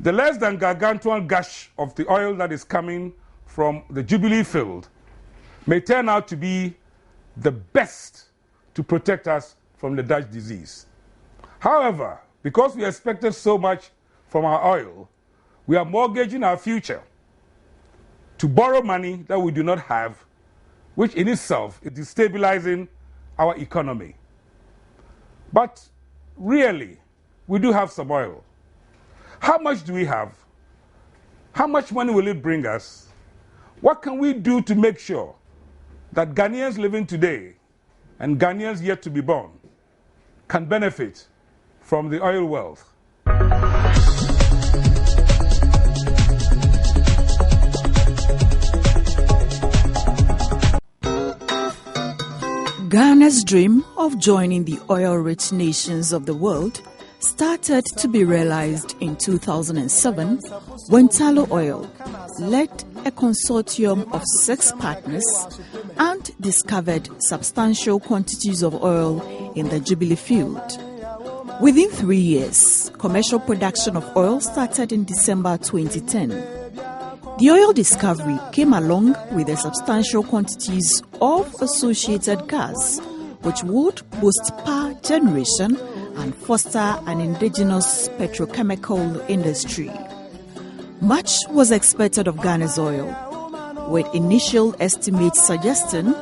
The less than gargantuan gush of the oil that is coming from the Jubilee field may turn out to be the best to protect us from the Dutch disease. However, because we expected so much from our oil, we are mortgaging our future to borrow money that we do not have, which in itself is destabilizing our economy. But really, we do have some oil. How much do we have? How much money will it bring us? What can we do to make sure that Ghanaians living today and Ghanaians yet to be born can benefit from the oil wealth? Ghana's dream of joining the oil-rich nations of the world started to be realized in 2007 when Tullow Oil led a consortium of 6 partners and discovered substantial quantities of oil in the Jubilee field. Within 3 years, commercial production of oil started in December 2010. The oil discovery came along with the substantial quantities of associated gas, which would boost power generation and foster an indigenous petrochemical industry. Much was expected of Ghana's oil, with initial estimates suggesting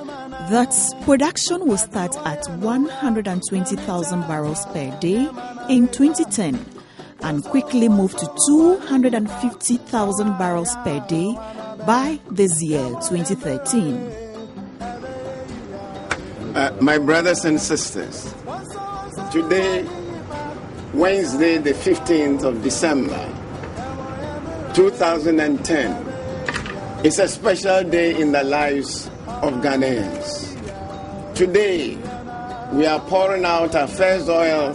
that production will start at 120,000 barrels per day in 2010 and quickly move to 250,000 barrels per day by this year, 2013. My brothers and sisters, today, Wednesday, the 15th of December, 2010, is a special day in the lives of Ghanaians. Today, we are pouring out our first oil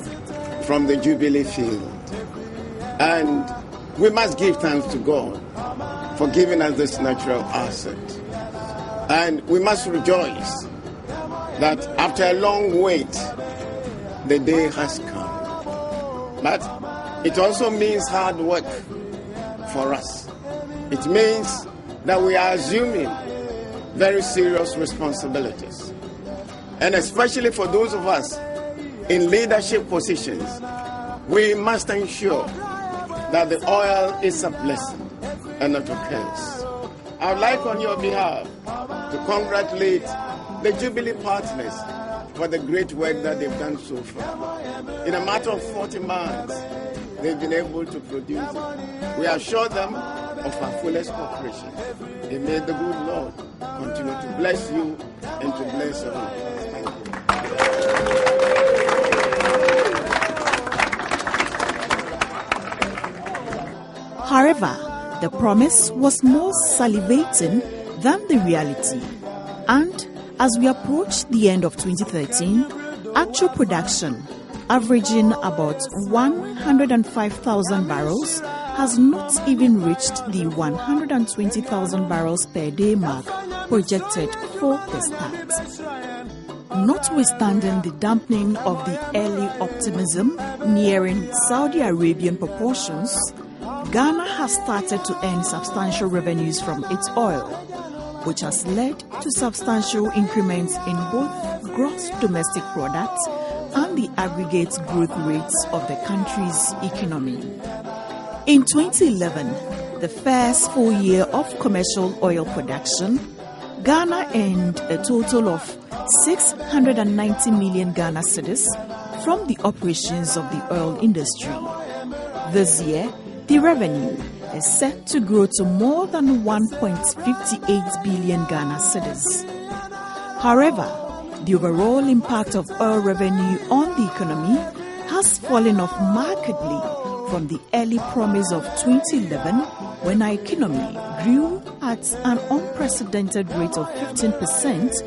from the Jubilee field. And we must give thanks to God for giving us this natural asset. And we must rejoice that after a long wait, the day has come. But it also means hard work for us. It means that we are assuming very serious responsibilities. And especially for those of us in leadership positions, we must ensure that the oil is a blessing and not a curse. I would like on your behalf to congratulate the Jubilee partners for the great work that they've done so far. In a matter of 40 months, they've been able to produce it. We assure them of our fullest cooperation. And may the good Lord continue to bless you and to bless all. Thank you. However, the promise was more salivating than the reality. And as we approach the end of 2013, actual production, averaging about 105,000 barrels, has not even reached the 120,000 barrels per day mark projected for the start. Notwithstanding the dampening of the early optimism nearing Saudi Arabian proportions, Ghana has started to earn substantial revenues from its oil, which has led to substantial increments in both gross domestic product and the aggregate growth rates of the country's economy. In 2011, the first full year of commercial oil production, Ghana earned a total of 690 million Ghana cedis from the operations of the oil industry. This year, the revenue is set to grow to more than 1.58 billion Ghana cedis. However, the overall impact of oil revenue on the economy has fallen off markedly from the early promise of 2011, when our economy grew at an unprecedented rate of 15%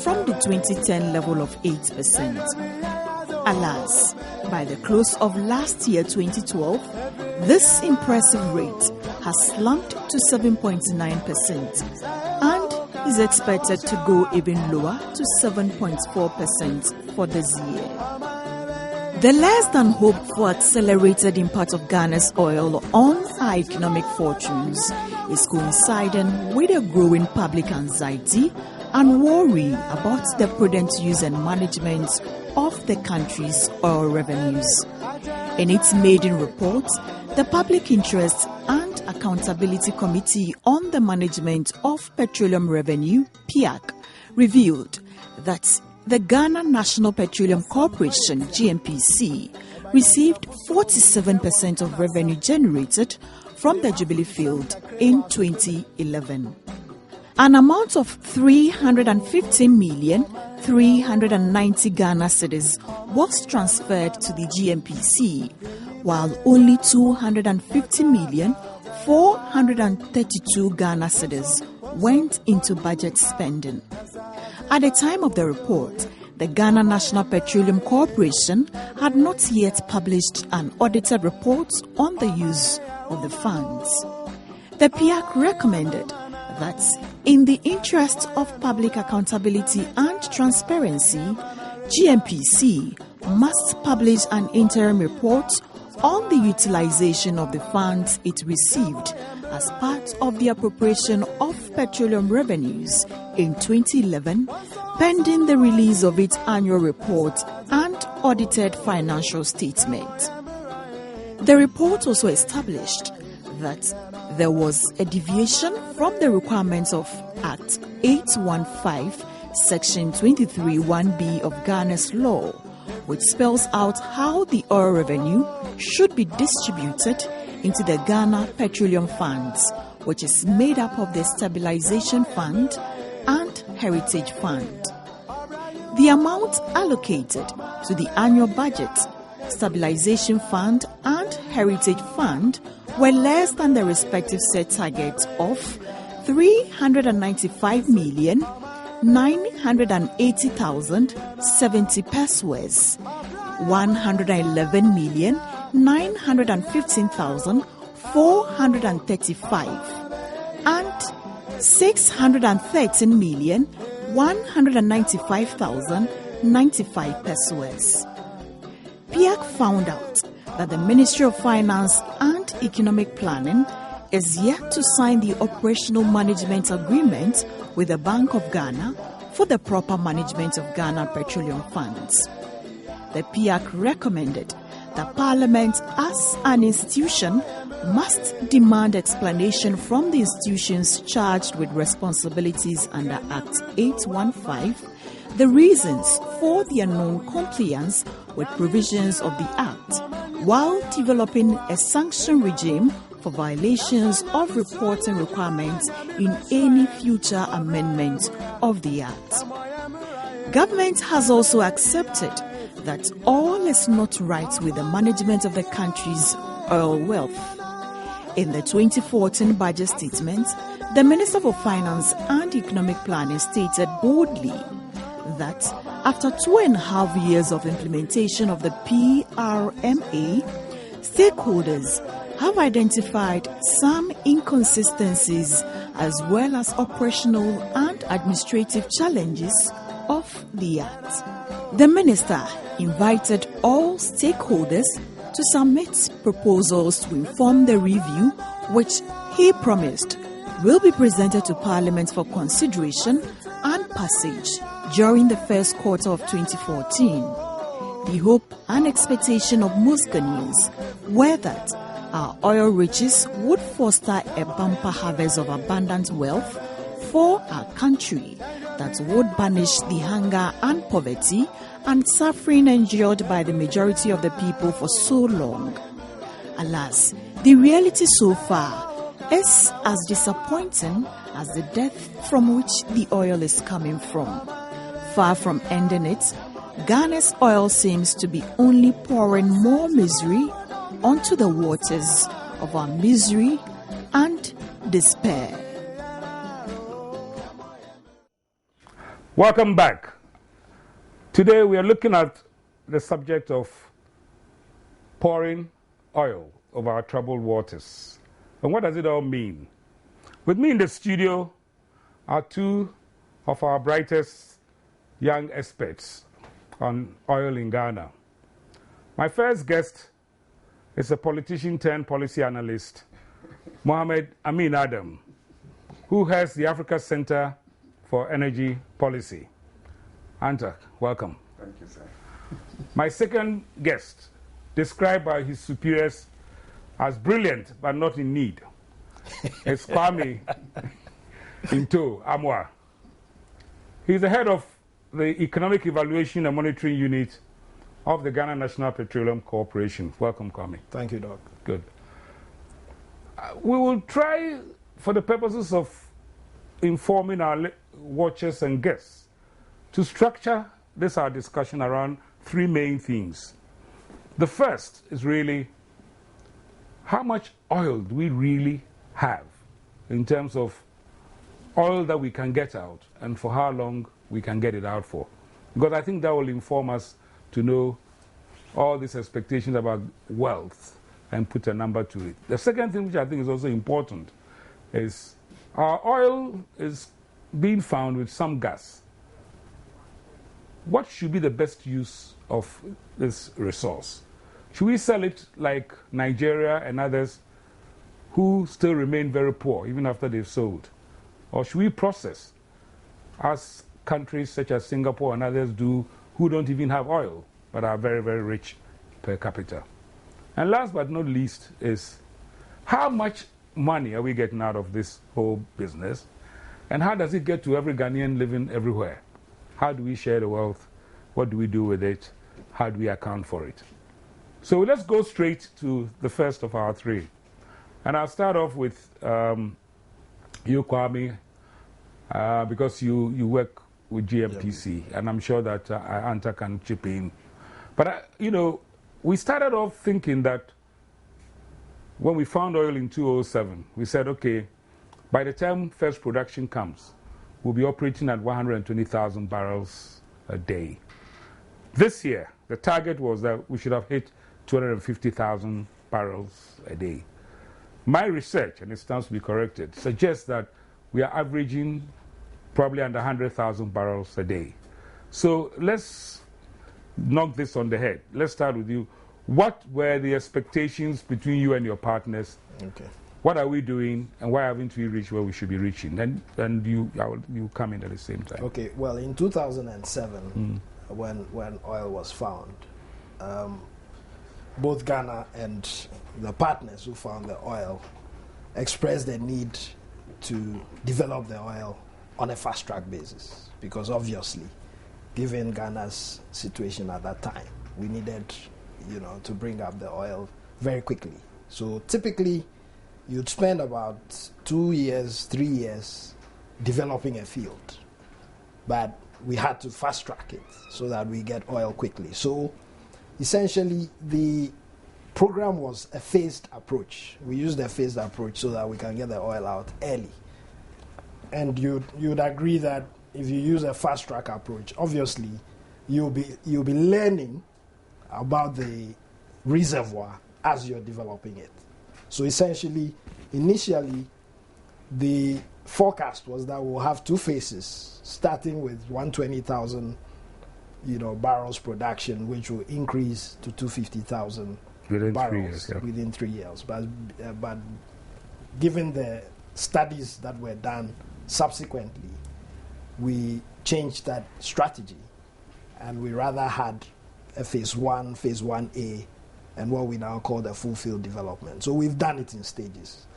from the 2010 level of 8%. Alas, by the close of last year, 2012, this impressive rate has slumped to 7.9% and is expected to go even lower to 7.4% for this year. The less than hoped for accelerated impact of Ghana's oil on our economic fortunes is coinciding with a growing public anxiety and worry about the prudent use and management of the country's oil revenues. In its maiden report, the Public Interest and Accountability Committee on the Management of Petroleum Revenue, PIAC, revealed that the Ghana National Petroleum Corporation, GNPC, received 47% of revenue generated from the Jubilee field in 2011. An amount of 315,390 Ghana cedis was transferred to the GNPC, while only 250,432 Ghana cedis went into budget spending. At the time of the report, the Ghana National Petroleum Corporation had not yet published an audited report on the use of the funds. The PIAC recommended that in the interest of public accountability and transparency, GNPC must publish an interim report on the utilization of the funds it received as part of the appropriation of petroleum revenues in 2011, pending the release of its annual report and audited financial statement. The report also established that there was a deviation from the requirements of Act 815, Section 23(1)B of Ghana's law, which spells out how the oil revenue should be distributed into the Ghana Petroleum Funds, which is made up of the Stabilization Fund and Heritage Fund. The amount allocated to the annual budget, Stabilization Fund and Heritage Fund were less than the respective set targets of 395,980,070 pesos, 111,915,435, and 613,195,095 pesos. PIAC found out that the Ministry of Finance and Economic Planning is yet to sign the operational management agreement with the Bank of Ghana for the proper management of Ghana petroleum funds. The PIAC recommended that Parliament as an institution must demand explanation from the institutions charged with responsibilities under Act 815, the reasons for their non-compliance with provisions of the Act, while developing a sanction regime for violations of reporting requirements in any future amendment of the Act. Government has also accepted that all is not right with the management of the country's oil wealth. In the 2014 budget statement, the Minister for Finance and Economic Planning stated boldly that after 2.5 years of implementation of the PRMA, stakeholders have identified some inconsistencies as well as operational and administrative challenges of the Act. The Minister invited all stakeholders to submit proposals to inform the review, which he promised will be presented to Parliament for consideration and passage during the first quarter of 2014. The hope and expectation of most Ghanaians were that our oil riches would foster a bumper harvest of abundant wealth for our country that would banish the hunger and poverty and suffering endured by the majority of the people for so long. Alas, the reality so far is as disappointing as the depth from which the oil is coming from. Far from ending it, Ghana's oil seems to be only pouring more misery onto the waters of our misery and despair. Welcome back. Today we are looking at the subject of pouring oil over our troubled waters. And what does it all mean? With me in the studio are two of our brightest young experts on oil in Ghana. My first guest is a politician turned policy analyst, Mohammed Amin Adam, who heads the Africa Center for Energy Policy. Anta, welcome. Thank you, sir. My second guest, described by his superiors as brilliant but not in need, is Kwame Into Amwa. He's the head of the Economic Evaluation and Monitoring Unit of the Ghana National Petroleum Corporation. Welcome, Kwame. Thank you, Doc. Good. We will try, for the purposes of informing our watchers and guests, to structure this our discussion around three main themes. The first is really, how much oil do we really have in terms of oil that we can get out, and for how long we can get it out for? Because I think that will inform us to know all these expectations about wealth and put a number to it. The second thing, which I think is also important, is our oil is being found with some gas. What should be the best use of this resource? Should we sell it like Nigeria and others who still remain very poor even after they've sold? Or should we process, as countries such as Singapore and others do, who don't even have oil but are very, very rich per capita? And last but not least is, how much money are we getting out of this whole business? And how does it get to every Ghanaian living everywhere? How do we share the wealth? What do we do with it? How do we account for it? So let's go straight to the first of our three. And I'll start off with you, Kwame, because you work with GMPC, and I'm sure that Anta can chip in. But, you know, we started off thinking that when we found oil in 2007, we said, okay, by the time first production comes, we'll be operating at 120,000 barrels a day. This year, the target was that we should have hit 250,000 barrels a day. My research, and it stands to be corrected, suggests that we are averaging probably under 100,000 barrels a day. So let's knock this on the head. Let's start with you. What were the expectations between you and your partners? Okay. What are we doing, and why haven't we reached where we should be reaching? And you come in at the same time. Okay. Well, in 2007, when oil was found, both Ghana and the partners who found the oil expressed the need to develop the oil on a fast-track basis, because obviously, given Ghana's situation at that time, we needed, to bring up the oil very quickly. So typically, you'd spend about 2 years, 3 years developing a field, but we had to fast-track it so that we get oil quickly. So essentially, the program was a phased approach. We used a phased approach so that we can get the oil out early. And you'd agree that if you use a fast-track approach, obviously you'll be learning about the reservoir as you're developing it. So essentially, initially, the forecast was that we'll have two phases, starting with 120,000, barrels production, which will increase to 250,000 barrels within 3 years. But given the studies that were done subsequently, we changed that strategy, and we rather had a phase 1A, and what we now call the full field development. So we've done it in stages.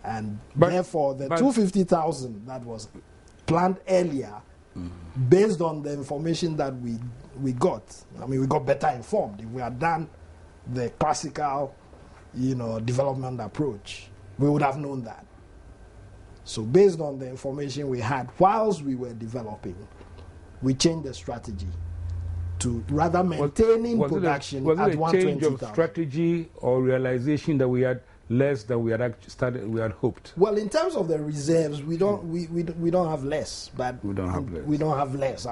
And therefore, the 250,000 that was planned earlier, based on the information that we got, we got better informed. If we had done the classical, development approach, we would have known that. So based on the information we had whilst we were developing, we changed the strategy to rather maintaining production at 120,000. Was it a change of strategy or realization that we had less than we had hoped? Well, in terms of the reserves, we don't have less, but we don't have less.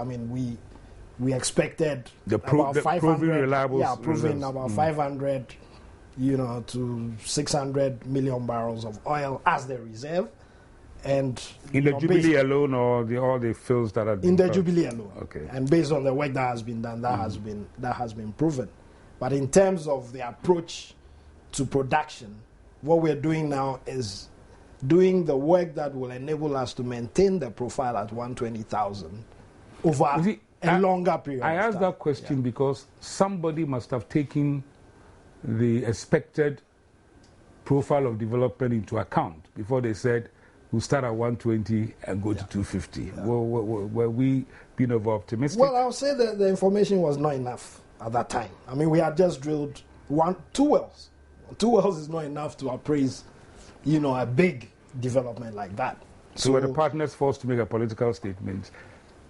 We expected about 500, proving about 500, to 600 million barrels of oil as the reserve. And in the Jubilee alone, or all the fields that are in the Jubilee alone. Okay. And based on the work that has been done, that has been proven. But in terms of the approach to production, what we're doing now is doing the work that will enable us to maintain the profile at 120,000 over a longer period. I asked that question because somebody must have taken the expected profile of development into account before they said we'll start at 120 and go to 250. Yeah. Were we being over optimistic? Well, I'll say that the information was not enough at that time. I mean, we had just drilled 2 wells. 2 wells is not enough to appraise, a big development like that. So were the partners forced to make a political statement?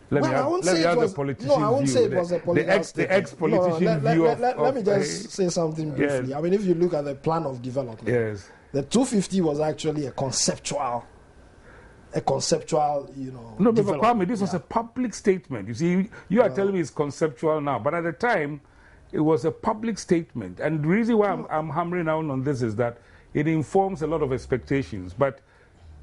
Let me ask the politician's view. No, I won't say it was a political statement. The ex-politician view let me just say something briefly. Yes. I mean, if you look at the plan of development, yes, the 250 was actually a conceptual, No, but Kwame, this was a public statement. You see, you are telling me it's conceptual now, but at the time, it was a public statement. And the reason why I'm hammering down on this is that it informs a lot of expectations. But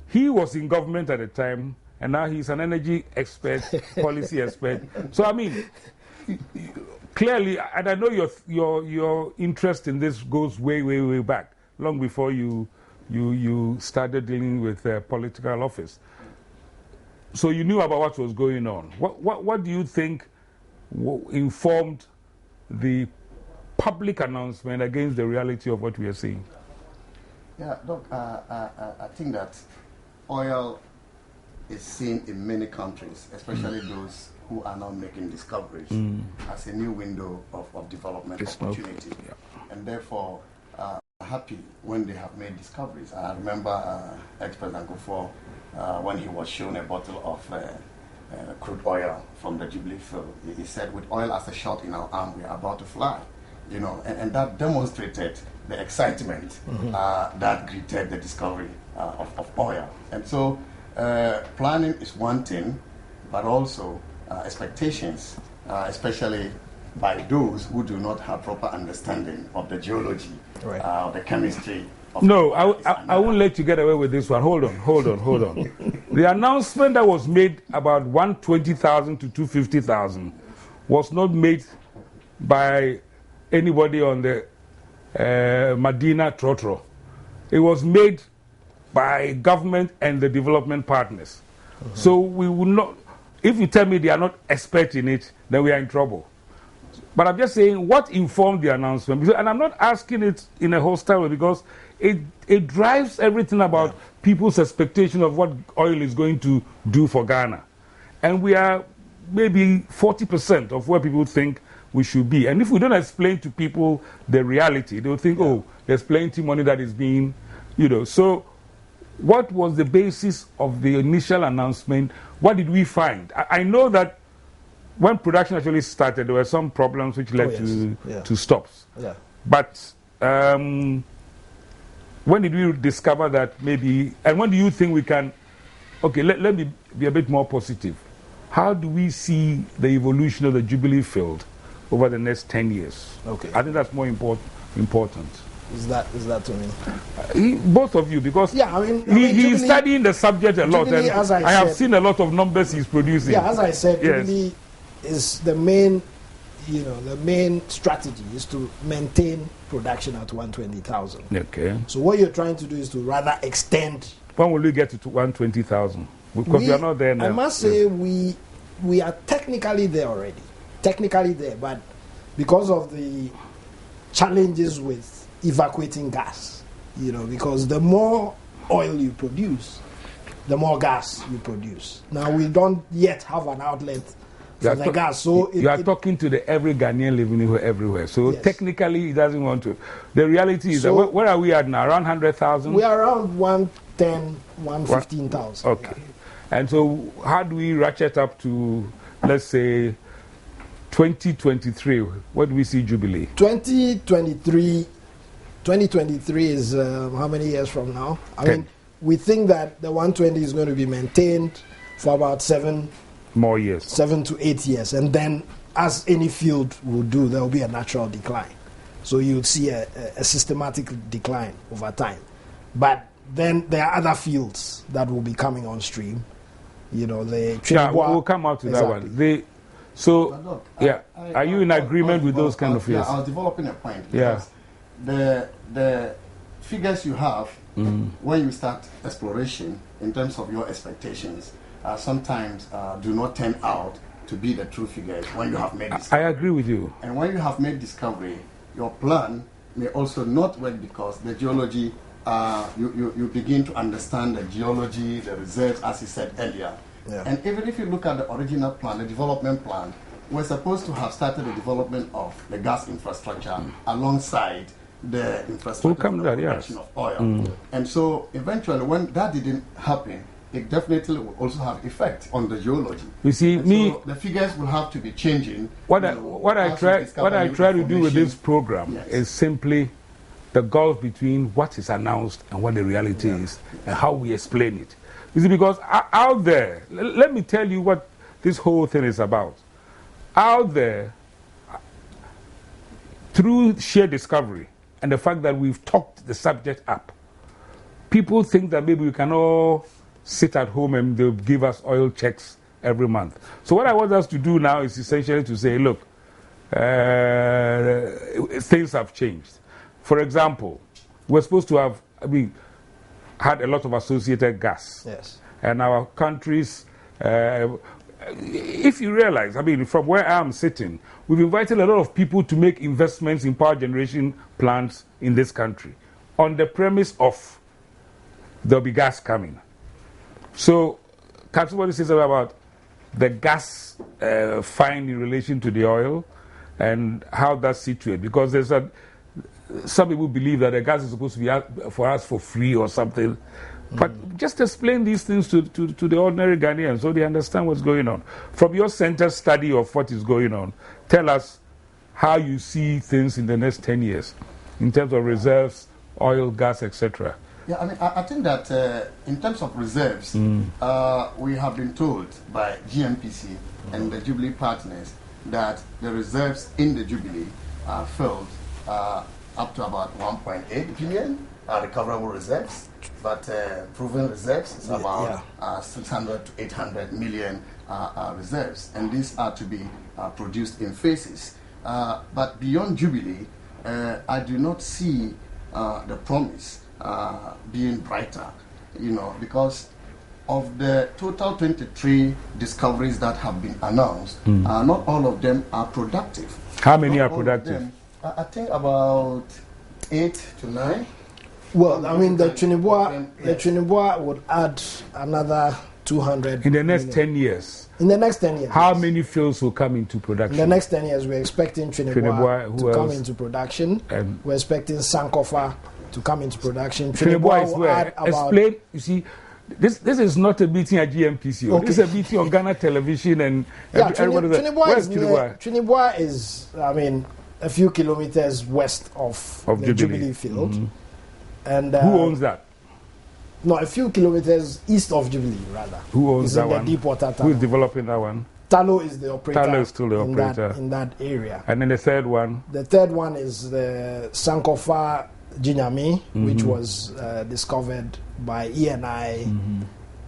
he was in government at the time, and now he's an energy expert, policy expert. So, I mean, clearly, and I know your interest in this goes way, way, way back, long before you started dealing with political office. So you knew about what was going on. What do you think informed the public announcement against the reality of what we are seeing? Yeah, Doc, I think that oil is seen in many countries, especially those who are now making discoveries, as a new window of development opportunity. And therefore, happy when they have made discoveries. I remember ex-President Kufuor, when he was shown a bottle of crude oil from the Jubilee field, he said, with oil as a shot in our arm, we are about to fly. And that demonstrated the excitement that greeted the discovery of oil. And so planning is one thing, but also expectations, especially by those who do not have proper understanding of the geology, the chemistry. No, I won't let you get away with this one. Hold on. The announcement that was made about 120,000 to 250,000 was not made by anybody on the Medina Trotro. It was made by government and the development partners. So we will not, if you tell me they are not expert in it, then we are in trouble. But I'm just saying what informed the announcement. And I'm not asking it in a hostile way because it drives everything about people's expectation of what oil is going to do for Ghana. And we are maybe 40% of where people think we should be. And if we don't explain to people the reality, they'll think, oh, there's plenty of money that is being, So what was the basis of the initial announcement? What did we find? I know that when production actually started, there were some problems which led to stops. Yeah. But when did we discover that maybe, and when do you think we can, let me be a bit more positive. How do we see the evolution of the Jubilee field over the next 10 years? Okay. I think that's more important. Is that to me? Both of you, because he's studying the subject a lot, and I have seen a lot of numbers he's producing. Yeah, as I said, Jubilee is the main, the main strategy is to maintain production at 120,000. Okay. So what you're trying to do is to rather extend. When will we get to 120,000? Because we are not there now. I must say we are technically there already. But because of the challenges with evacuating gas, because the more oil you produce, the more gas you produce. Now we don't yet have an outlet for the gas, so you are talking to the every Ghanaian living everywhere. So technically, he doesn't want to. The reality is that where are we at now? Around 100,000. We are around 110, 115,000. Okay, and so how do we ratchet up to, let's say, 2023? What do we see Jubilee? 2023 is how many years from now? I mean, we think that the 120 is going to be maintained for about 7 more years. 7 to 8 years. And then, as any field will do, there will be a natural decline. So you'll see a systematic decline over time. But then there are other fields that will be coming on stream. The we'll come out to that one. So, Look, are you in agreement with those kind of fears? Yeah, I was developing a point. Yeah. The figures you have when you start exploration in terms of your expectations sometimes do not turn out to be the true figures when you have made discovery. I agree with you. And when you have made discovery, your plan may also not work because the geology, you begin to understand the geology, the reserves, as you said earlier. Yeah. And even if you look at the original plan, the development plan, we're supposed to have started the development of the gas infrastructure alongside the infrastructure for the production of oil. And so eventually when that didn't happen, it definitely will also have effect on the geology. You see, so the figures will have to be changing. What I try to do with this program is simply the gulf between what is announced and what the reality is and how we explain it. You see, because out there, let me tell you what this whole thing is about. Out there, through sheer discovery and the fact that we've talked the subject up, people think that maybe we can all sit at home and they'll give us oil checks every month. So what I want us to do now is essentially to say, look, things have changed. For example, we're supposed to have, had a lot of associated gas. Yes. And our countries, if you realize, from where I am sitting, we've invited a lot of people to make investments in power generation plants in this country on the premise of there'll be gas coming. So, Captain, what is about the gas find in relation to the oil and how that's situated? Because there's some people believe that the gas is supposed to be for us for free or something. But just explain these things to the ordinary Ghanaians so they understand what's going on. From your center study of what is going on, tell us how you see things in the next 10 years in terms of reserves, oil, gas, etc. Yeah, I think that in terms of reserves, we have been told by GMPC and the Jubilee partners that the reserves in the Jubilee are filled up to about 1.8 billion recoverable reserves, but proven reserves is about 600 to 800 million reserves, and these are to be produced in phases. But beyond Jubilee, I do not see the promise being brighter, because of the total 23 discoveries that have been announced, not all of them are productive. How many are productive? I think about 8 to 9. Well, the Trinidad would add another 200 in the next 10 years. In the next 10 years. How many fields will come into production? In the next 10 years, we're expecting Trinidad to come into production. We're expecting Sankofa to come into production. Trinidad is where? Explain, you see, this is not a meeting at GMPC. Okay. This is a meeting on Ghana television and everybody. Trinidad is, a few kilometers west of the Jubilee field. And who owns that? No, a few kilometers east of Jubilee, rather. Who owns that one? The deep water tunnel. Who is developing that one? Talo is the operator. Talo is still the operator. In that area. And then the third one? The third one is the Sankofa Jinyami, which was discovered by ENI,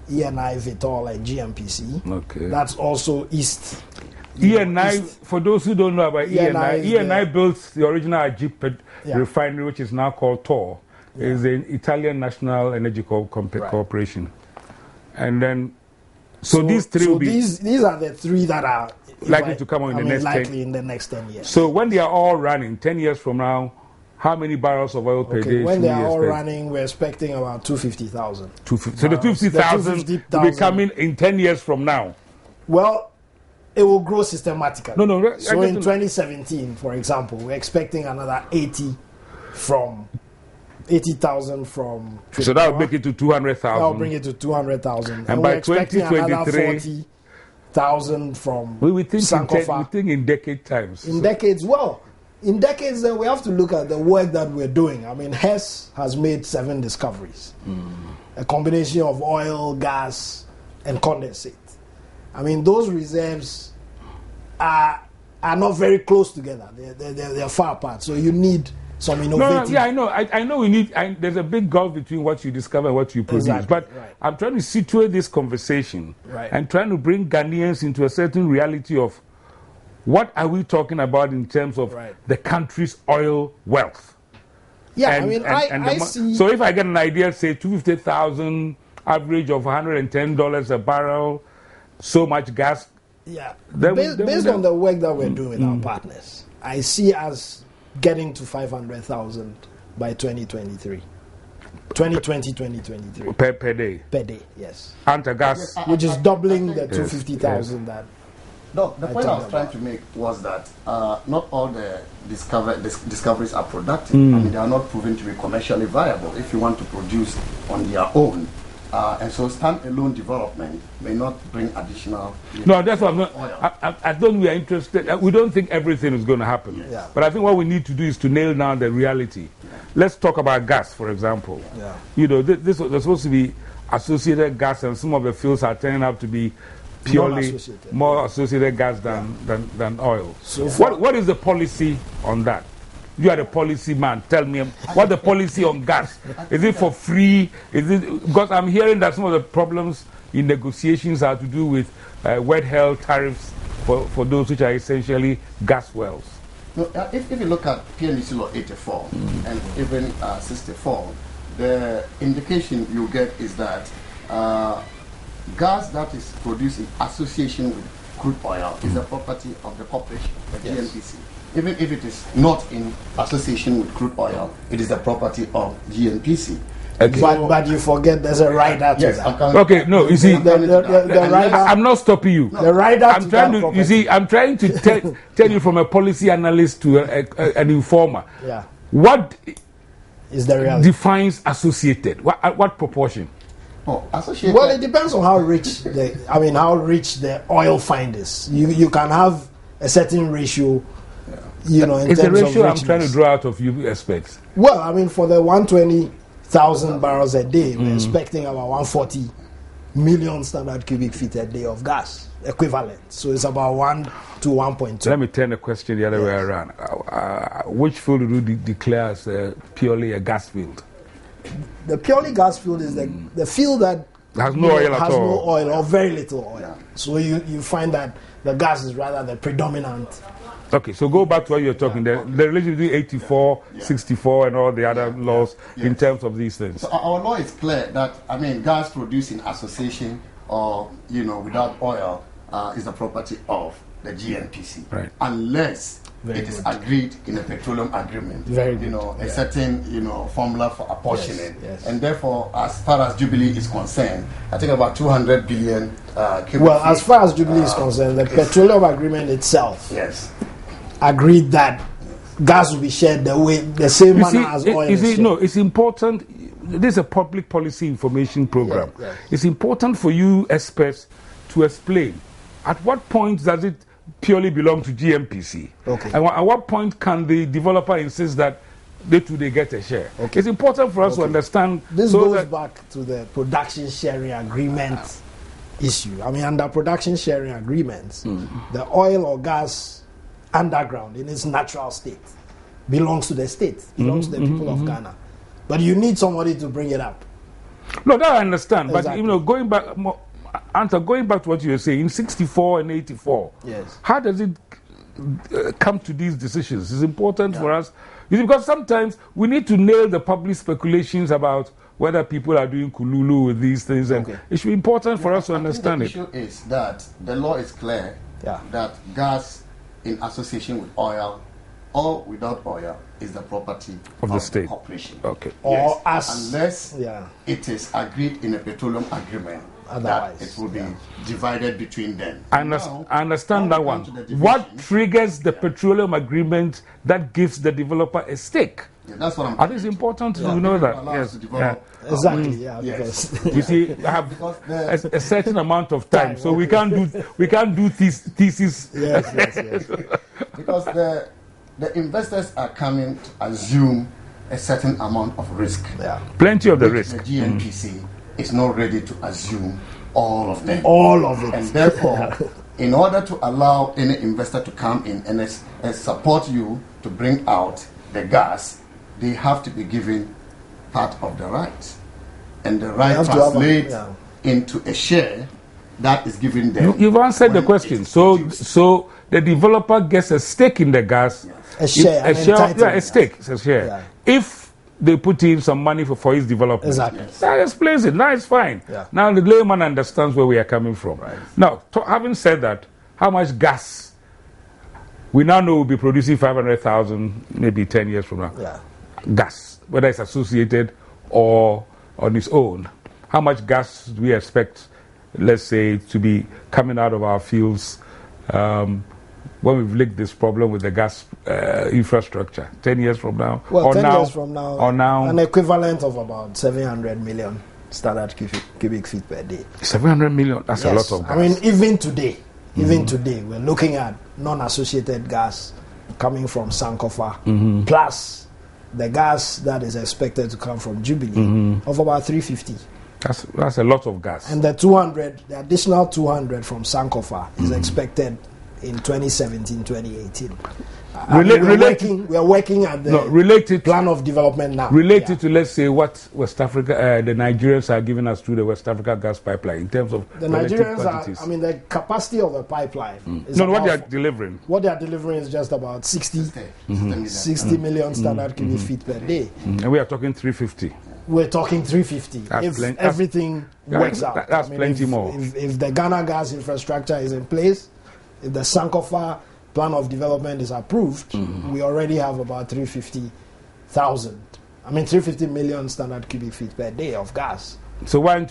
Vitol, and GMPC. Okay. That's also east. ENI, for those who don't know about ENI built the original Ajip refinery, which is now called TOR. Is the Italian National Energy Corporation. And then, so these three will be... These are the three that are likely to come on in the next 10 years. So when they are all running, 10 years from now, how many barrels of oil per day? When they are all running, we're expecting about 250,000. So the 250,000 will be coming in 10 years from now? Well, it will grow systematically. No. So in 2017, for example, we're expecting another 80,000 from Trinidad. So that will make it to 200,000. That will bring it to 200,000. And by 2023, 40,000 from we think Sankofa. We think in decade times. In decades, we have to look at the work that we're doing. Hess has made 7 discoveries. A combination of oil, gas, and condensate. Those reserves are not very close together. They're far apart. So you need some innovative... I know we need... there's a big gulf between what you discover and what you produce. Exactly, but I'm trying to situate this conversation and trying to bring Ghanaians into a certain reality of what are we talking about in terms of the country's oil wealth? Yeah, And, I mean, I see. So if I get an idea, say 250,000, average of $110 a barrel, so much gas. Yeah, based on the work that we're doing with our partners, I see us getting to 500,000 by 2023. 2023. Per day? Per day, yes. Anta gas? Which is doubling the 250,000 that... No, the point I was trying to make was that not all the discoveries are productive. I mean, they are not proven to be commercially viable if you want to produce on their own. And so standalone development may not bring additional... No, that's what I'm not... I don't think we are interested. We don't think everything is going to happen. Yes. Yeah. But I think what we need to do is to nail down the reality. Yeah. Let's talk about gas, for example. Yeah. You know, there's supposed to be associated gas, and some of the fields are turning out to be purely more associated gas than oil. So what is the policy on that? You are the policy man. Tell me, what the policy on gas? Is it for free? Is it because I'm hearing that some of the problems in negotiations are to do with wet hell tariffs for those which are essentially gas wells? No, if you look at PNDC Law 84 and even 64, the indication you get is that gas that is produced in association with crude oil is the property of the corporation, the GNPC. Even if it is not in association with crude oil, it is the property of GNPC. Okay. But you forget there's a rider to that. Okay, no, you see, the rider, I'm not stopping you. The rider I'm trying to, you see, I'm trying to tell you from a policy analyst to an informer. Yeah. What is the reality? Defines associated? What proportion? Oh, associated. Well, it depends on how rich the oil find is. You can have a certain ratio. You know, in it's terms the ratio of I'm trying to draw out of you experts. Well, I mean, for the 120,000 barrels a day, we're expecting about 140 million standard cubic feet a day of gas equivalent. So it's about 1 to 1.2. Let me turn the question the other way around. Which field do you declare as purely a gas field? The purely gas field is the field that has no oil at all. Has no oil or very little oil. Yeah. So you find that the gas is rather the predominant. Okay, so go back to what you're talking. The relation between 84, 64, and all the other laws in terms of these things. So our law is clear that, I mean, gas produced in association or, you know, without oil is the property of the GNPC. Right. Unless it is agreed in a petroleum agreement. Very good. You know, a certain, you know, formula for apportioning. Yes. And therefore, as far as Jubilee is concerned, I think about 200 billion cubic Well, feet, as far as Jubilee is concerned, the petroleum agreement itself agreed that gas will be shared the same manner as oil is shared. No, it's important. This is a public policy information program. Yes. It's important for you experts to explain at what point does it purely belong to GMPC? Okay. And at what point can the developer insist that they get a share? Okay. It's important for us to understand. This goes back to the production sharing agreement issue. I mean, under production sharing agreements, the oil or gas underground in its natural state belongs to the state, belongs to the people of Ghana. But you need somebody to bring it up. No, that I understand. Exactly. But, you know, going back to what you were saying, in 64 and 84, how does it come to these decisions? It's important for us. You see, because sometimes we need to nail the public speculations about whether people are doing kululu with these things. And it should be important for us to understand it. The issue is that the law is clear that gas in association with oil or without oil is the property of the state corporation. Okay. Or unless it is agreed in a petroleum agreement. Otherwise, that it will be divided between them. I understand that one. What triggers the petroleum agreement that gives the developer a stake? That's what I'm saying. It's important to know that. Yes. Exactly. Yes. You see, I have a certain amount of time, so we can't do thesis. Yes. Because the investors are coming to assume a certain amount of risk. Plenty of the risk. The GNPC is not ready to assume all of them. All of it. And therefore, in order to allow any investor to come in and support you to bring out the gas, they have to be given part of the right. And the right translates into a share that is given them. You've answered the question. So the developer gets a stake in the gas. A share, a stake, it's a share. Yeah. If they put in some money for his development, Exactly. that explains it. Now it's fine. Yeah. Now the layman understands where we are coming from. Right. Now, having said that, how much gas we now know we'll be producing 500,000 maybe 10 years from now. Yeah. Gas, whether it's associated or on its own. How much gas do we expect, let's say, to be coming out of our fields when we've linked this problem with the gas infrastructure 10 years from now? Well, or 10 now, years from now, or now, an equivalent of about 700 million standard cubic feet per day. 700 million, that's a lot of gas. I mean, even today, we're looking at non-associated gas coming from Sankofa, plus the gas that is expected to come from Jubilee of about 350. That's a lot of gas. And the additional 200 from Sankofa is expected in 2017, 2018. We are working at the plan of development now. Related to, let's say, what West Africa, the Nigerians are giving us through the West Africa gas pipeline in terms of the Nigerians quantities. The capacity of the pipeline is what they are delivering. What they are delivering is just about 60 million standard cubic feet per day. And we are talking 350. We're talking 350. If everything works out. That's plenty more. If the Ghana gas infrastructure is in place, if the Sankofa plan of development is approved, we already have about 350 million standard cubic feet per day of gas. So why are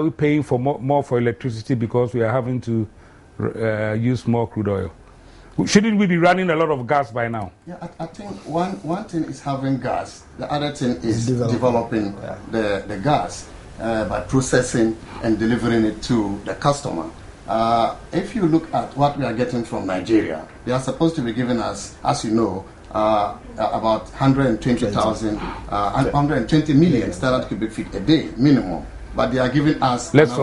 we paying for more for electricity because we are having to use more crude oil? Shouldn't we be running a lot of gas by now? Yeah, I think one thing is having gas. The other thing is developing the gas by processing and delivering it to the customer. If you look at what we are getting from Nigeria, they are supposed to be giving us, as you know, about 120 million standard cubic feet a day minimum. But they are giving us. Let's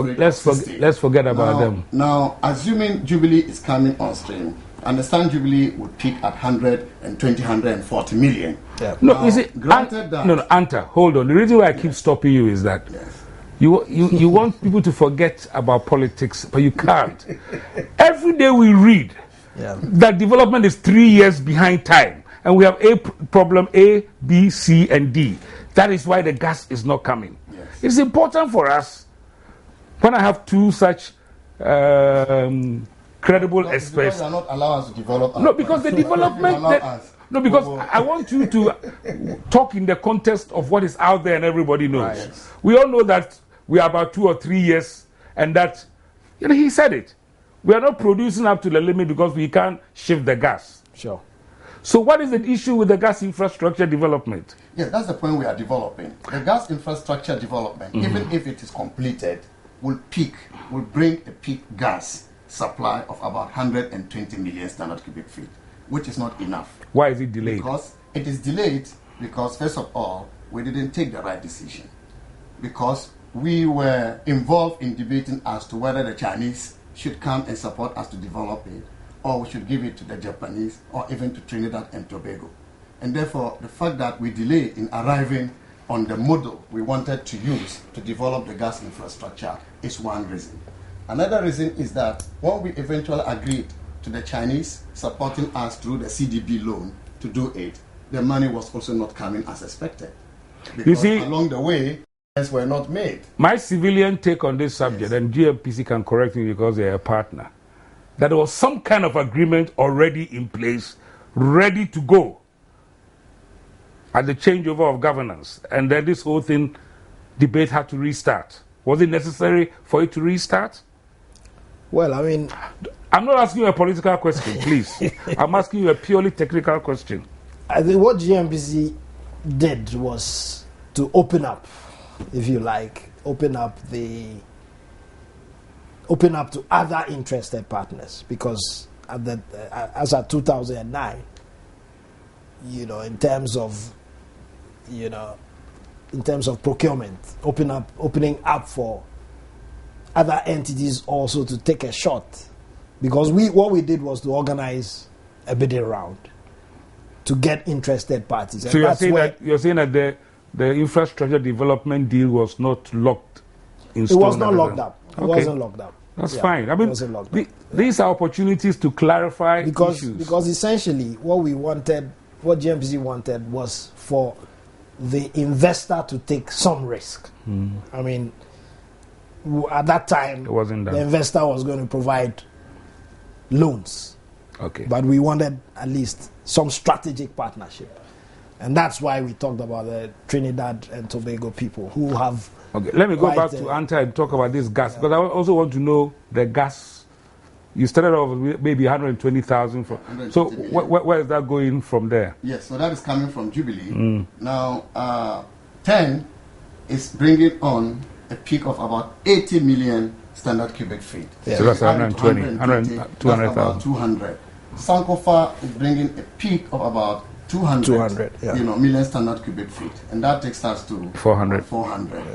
forget about them. Now, assuming Jubilee is coming on stream, understand Jubilee would peak at 140 million. Yeah. No, now, is it granted that? No, Anta, hold on. The reason why I keep stopping you is that. Yes. You want people to forget about politics, but you can't. Every day we read that development is 3 years behind time, and we have problem A, B, C, and D. That is why the gas is not coming. Yes. It's important for us, when I have two such credible experts. Because they are not allowed us to develop. No, because the development. No, because I want you to talk in the context of what is out there and everybody knows. Right. We all know that we are about 2 or 3 years, and that, he said it. We are not producing up to the limit because we can't shift the gas. Sure. So what is the issue with the gas infrastructure development? Yes, that's the point we are developing. The gas infrastructure development, even if it is completed, will bring a peak gas supply of about 120 million standard cubic feet, which is not enough. Why is it delayed? Because it is delayed because, first of all, we didn't take the right decision. Because we were involved in debating as to whether the Chinese should come and support us to develop it, or we should give it to the Japanese, or even to Trinidad and Tobago. And therefore, the fact that we delayed in arriving on the model we wanted to use to develop the gas infrastructure is one reason. Another reason is that when we eventually agreed to the Chinese supporting us through the CDB loan to do it, the money was also not coming as expected. Because along the way, were not made. My civilian take on this subject, and GMPC can correct me because they are a partner, that there was some kind of agreement already in place, ready to go at the changeover of governance, and then this whole debate had to restart. Was it necessary for it to restart? Well, I mean, I'm not asking you a political question, please. I'm asking you a purely technical question. I think what GMPC did was to open up, if you like, open up to other interested partners, because as at 2009, in terms of procurement, opening up for other entities also to take a shot, because what we did was to organize a bidding round to get interested parties. So you're saying that the infrastructure development deal was not locked in stone? It was not locked up. It wasn't locked up. That's fine. I mean, lockdown. These are opportunities to clarify issues. Because essentially what we wanted, what GMPC wanted, was for the investor to take some risk. I mean, at that time, it wasn't done. The investor was going to provide loans. Okay. But we wanted at least some strategic partnership. And that's why we talked about the Trinidad and Tobago people who have... Okay, let me go back to Anta and talk about this gas, because I also want to know the gas. You started off with maybe 120,000. So where is that going from there? Yes, so that is coming from Jubilee. Now, 10 is bringing on a peak of about 80 million standard cubic feet. Yeah. So that's 120, 200,000. About 200. Sankofa is bringing a peak of about 200 million standard cubic feet, and that takes us to 400.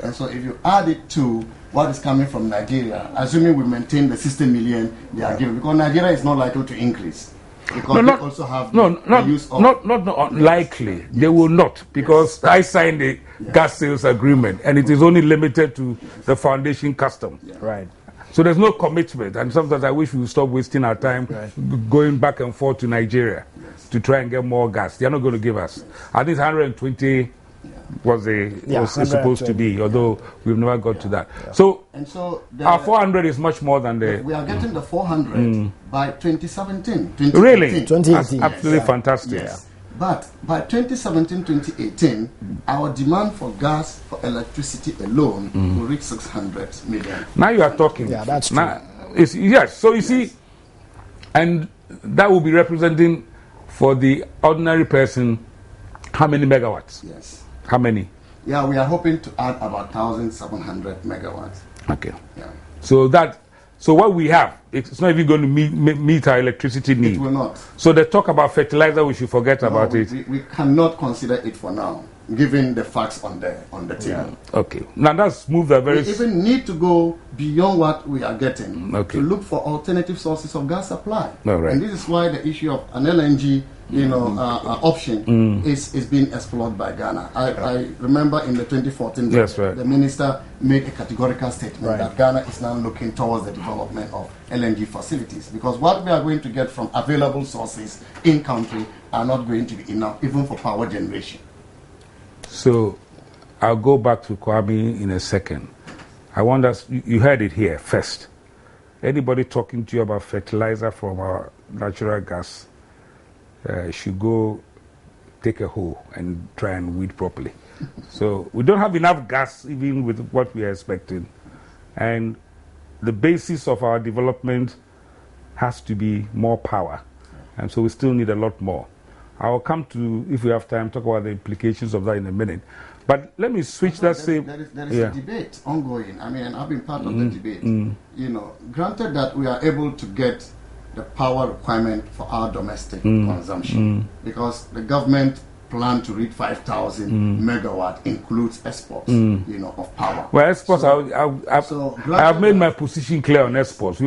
And so if you add it to what is coming from Nigeria, assuming we maintain the 60 million they are giving, because Nigeria is not likely to increase, because they also have the use of... Not likely. They will not, because I signed the gas sales agreement, and it is only limited to the foundation custom. Right. So there's no commitment, and sometimes I wish we would stop wasting our time going back and forth to Nigeria to try and get more gas. They're not going to give us. I think 120 was supposed to be, although we've never got to that. So our 400 is much more than the... We are getting the 400 by 2017. Really? 2018. That's absolutely fantastic. Yes. But by 2017, 2018, our demand for gas, for electricity alone, will reach 600 million. Now you are talking. Yeah, that's true. Now, yes, so you see, and that will be representing for the ordinary person how many megawatts? Yes. How many? Yeah, we are hoping to add about 1,700 megawatts. Okay. Yeah. So what we have, it's not even going to meet our electricity need. It will not. So the talk about fertilizer, we should forget about it. We cannot consider it for now, given the facts on the table. Yeah. Okay. Now that's moved a very... We even need to go beyond what we are getting to look for alternative sources of gas supply. All right. And this is why the issue of an LNG option is being explored by Ghana. I remember in the 2014, the minister made a categorical statement that Ghana is now looking towards the development of LNG facilities, because what we are going to get from available sources in country are not going to be enough, even for power generation. So I'll go back to Kwame in a second. I want us, you heard it here first. Anybody talking to you about fertilizer from our natural gas should go take a hoe and try and weed properly. So we don't have enough gas even with what we are expecting. And the basis of our development has to be more power. And so we still need a lot more. I will come to, if we have time, talk about the implications of that in a minute. But let me switch that same... There is a debate ongoing. I mean, I've been part of the debate. You know, granted that we are able to get the power requirement for our domestic consumption, because the government plan to reach 5,000 megawatt includes exports, of power. Well, exports, I have made my position clear on exports.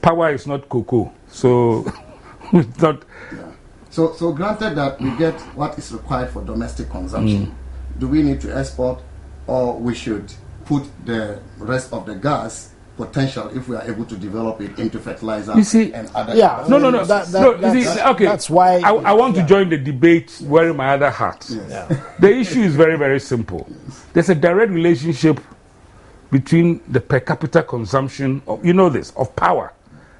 Power is not cocoa, so it's not... So granted that we get what is required for domestic consumption, do we need to export, or we should put the rest of the gas potential, if we are able to develop it, into fertilizer and other... That's why... I want to join the debate wearing my other hat. The issue is very, very simple. There's a direct relationship between the per capita consumption of, of power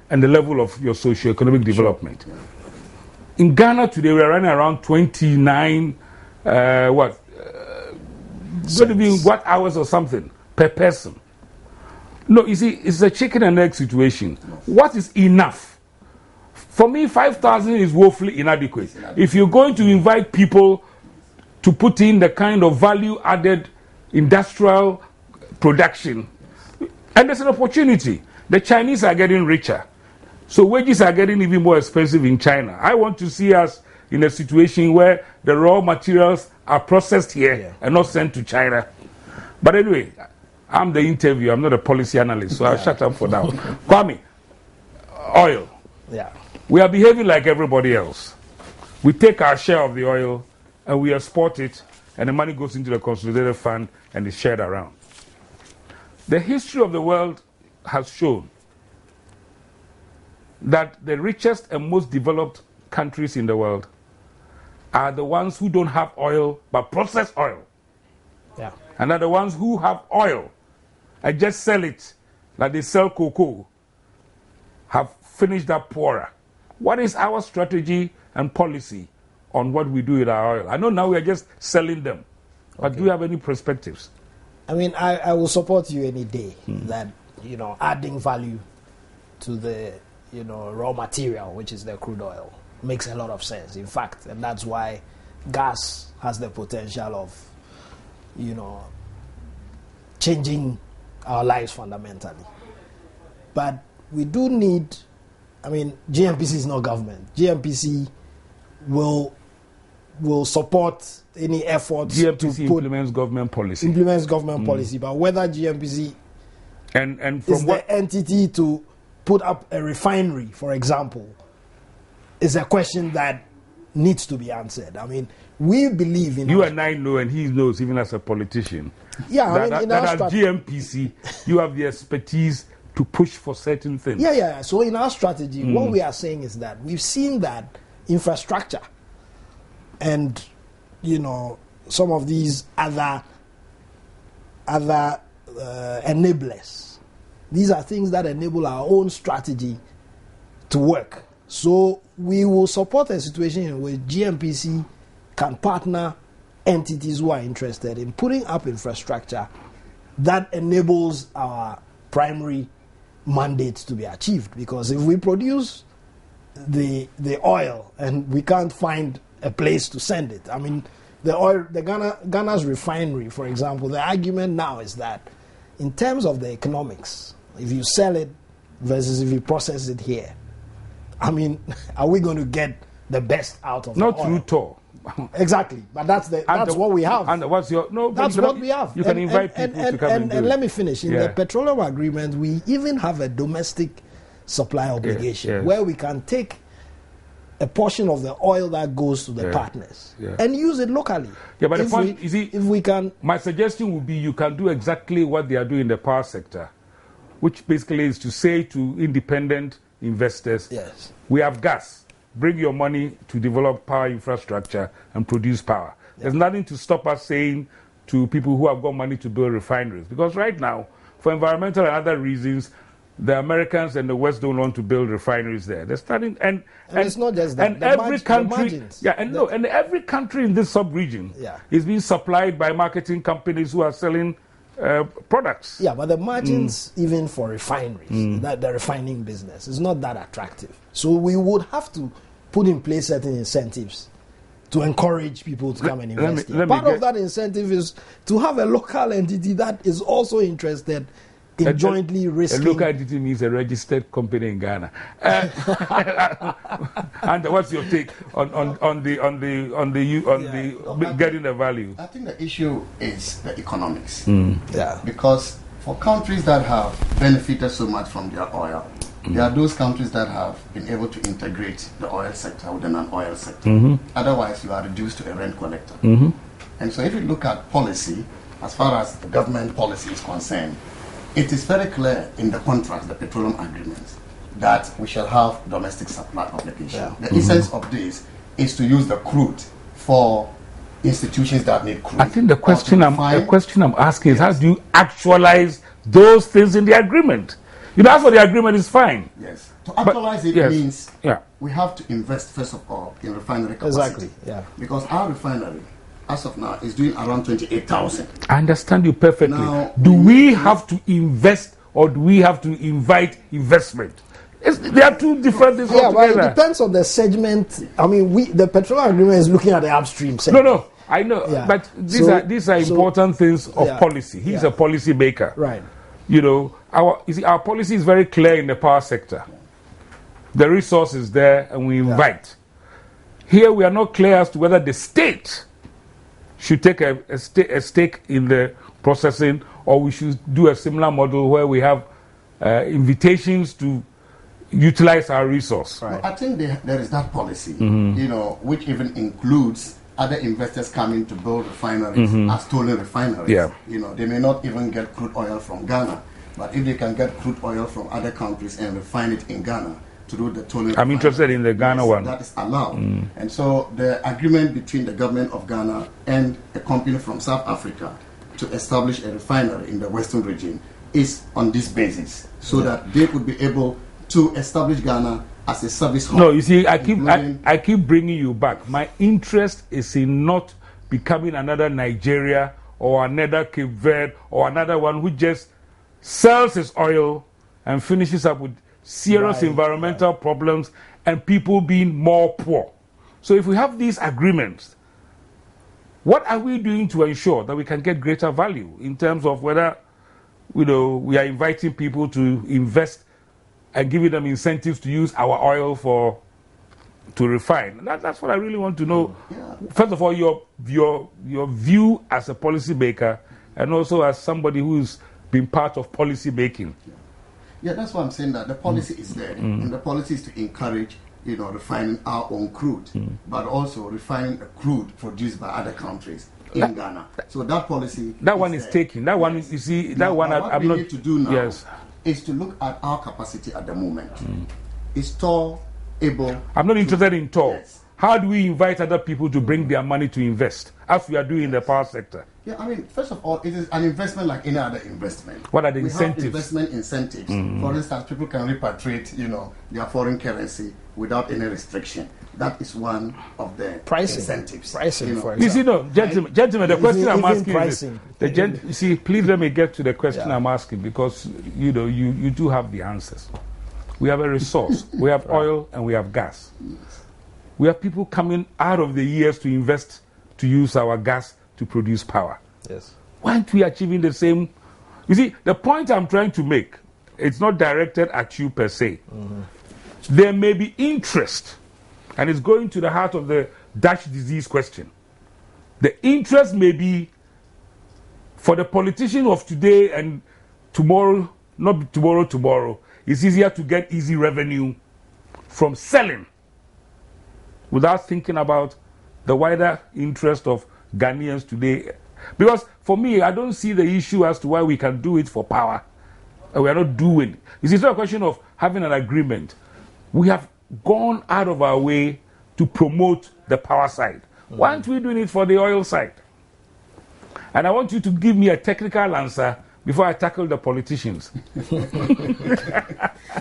and the level of your socio-economic development. In Ghana today, we are running around 29, watt hours or something per person. No, you see, it's a chicken and egg situation. What is enough? For me, 5,000 is woefully inadequate. If you're going to invite people to put in the kind of value-added industrial production, and there's an opportunity. The Chinese are getting richer. So wages are getting even more expensive in China. I want to see us in a situation where the raw materials are processed here and not sent to China. But anyway, I'm the interviewer. I'm not a policy analyst, so I'll shut up for now. Kwame, oil. We are behaving like everybody else. We take our share of the oil and we export it, and the money goes into the consolidated fund and is shared around. The history of the world has shown that the richest and most developed countries in the world are the ones who don't have oil but process oil. Yeah. And are the ones who have oil and just sell it like they sell cocoa, have finished that poorer. What is our strategy and policy on what we do with our oil? I know now we are just selling them, but do you have any perspectives? I mean, I will support you any day that, adding value to the, raw material, which is the crude oil, makes a lot of sense, in fact. And that's why gas has the potential of, changing our lives fundamentally. But we do need, GMPC is not government. GMPC will support any efforts GMPC implements government policy. Policy, but whether GMPC and from is the entity to put up a refinery, for example, is a question that needs to be answered. We believe in... You and I know, and he knows, even as a politician, that at GMPC, you have the expertise to push for certain things. Yeah. So in our strategy, what we are saying is that we've seen that infrastructure and, some of these other enablers, these are things that enable our own strategy to work. So we will support a situation in which GMPC can partner entities who are interested in putting up infrastructure that enables our primary mandates to be achieved. Because if we produce the oil and we can't find a place to send it, Ghana's refinery, for example, the argument now is that in terms of the economics, if you sell it versus if you process it here, are we going to get the best out of the oil? Not through toll. Exactly, but that's what we have. And what's your that's what we have. You can invite people to come and do it. And let me finish. In the petroleum agreement, we even have a domestic supply obligation where we can take a portion of the oil that goes to the partners and use it locally. Yeah, but the point is, if we can... My suggestion would be you can do exactly what they are doing in the power sector, which basically is to say to independent investors, yes, we have gas. Bring your money to develop power infrastructure and produce power. There's nothing to stop us saying to people who have got money to build refineries. Because right now, for environmental and other reasons, the Americans and the West don't want to build refineries there. They're starting, and it's not just that. And every country, and every country in this sub-region is being supplied by marketing companies who are selling products. Yeah, but the margins, even for refineries, that the refining business is not that attractive. So we would have to put in place certain incentives to encourage people to come and invest. Part of that incentive is to have a local entity that is also interested in jointly risking. A local entity means a registered company in Ghana. And what's your take on getting the value? I think the issue is the economics. Yeah. Because for countries that have benefited so much from their oil, there are those countries that have been able to integrate the oil sector with an oil sector. Otherwise, you are reduced to a rent collector. And so if you look at policy, as far as the government policy is concerned, it is very clear in the contract, the petroleum agreements, that we shall have domestic supply obligation. The essence of this is to use the crude for institutions that need crude. I think the question I'm asking is, how do you actualize those things in the agreement? That's what the agreement is fine. Yes. To actualize it means we have to invest, first of all, in refinery capacity. Exactly, yeah. Because our refinery, as of now, is doing around 28,000. I understand you perfectly. Now, do we have to invest or do we have to invite investment? They are two different things altogether. Well, it depends on the segment. The petroleum agreement is looking at the upstream segment. No, I know. Yeah. But these are important things of policy. He's a policy maker. Right. Our policy is very clear in the power sector. The resource is there and we invite. Here we are not clear as to whether the state should take a stake in the processing, or we should do a similar model where we have invitations to utilize our resource. Right. I think there is that policy, which even includes other investors coming to build refineries as stolen refineries. Yeah. They may not even get crude oil from Ghana, but if they can get crude oil from other countries and refine it in Ghana, to do the tolling. I'm interested in the Ghana one. That is allowed. And so the agreement between the government of Ghana and a company from South Africa to establish a refinery in the Western region is on this basis, so that they would be able to establish Ghana as a service hub. No, you see, I keep bringing you back. My interest is in not becoming another Nigeria or another Cape Verde or another one who just sells his oil and finishes up with serious environmental problems and people being more poor. So if we have these agreements, what are we doing to ensure that we can get greater value in terms of whether, we are inviting people to invest and giving them incentives to use our oil to refine? That's what I really want to know. First of all, your view as a policymaker and also as somebody who's been part of policy making. Yeah, that's why I'm saying that the policy is there, and the policy is to encourage, refining our own crude, but also refining the crude produced by other countries in Ghana. So that policy, that one is taken. That one, you see, that one what we need to do now is to look at our capacity at the moment. Is Tor able? I'm not interested in Tor. Yes. How do we invite other people to bring their money to invest, as we are doing in the power sector? Yeah, I mean, first of all, it is an investment like any other investment. What are the incentives? Have investment incentives. For instance, people can repatriate, their foreign currency without any restriction. That is one of the incentives. Pricing, for example. You see, no, gentlemen, the question I'm asking is, you see, please let me get to the question I'm asking, because you do have the answers. We have a resource. We have oil and we have gas. We have people coming out of the years to invest to use our gas to produce power. Yes. Why aren't we achieving the same? You see, the point I'm trying to make, it's not directed at you per se. There may be interest, and it's going to the heart of the Dutch disease question. The interest may be for the politician of today and tomorrow, not tomorrow. It's easier to get easy revenue from selling without thinking about the wider interest of Ghanaians today. Because for me, I don't see the issue as to why we can do it for power and we are not doing it. It's not a question of having an agreement. We have gone out of our way to promote the power side. Why aren't we doing it for the oil side? And I want you to give me a technical answer before I tackle the politicians.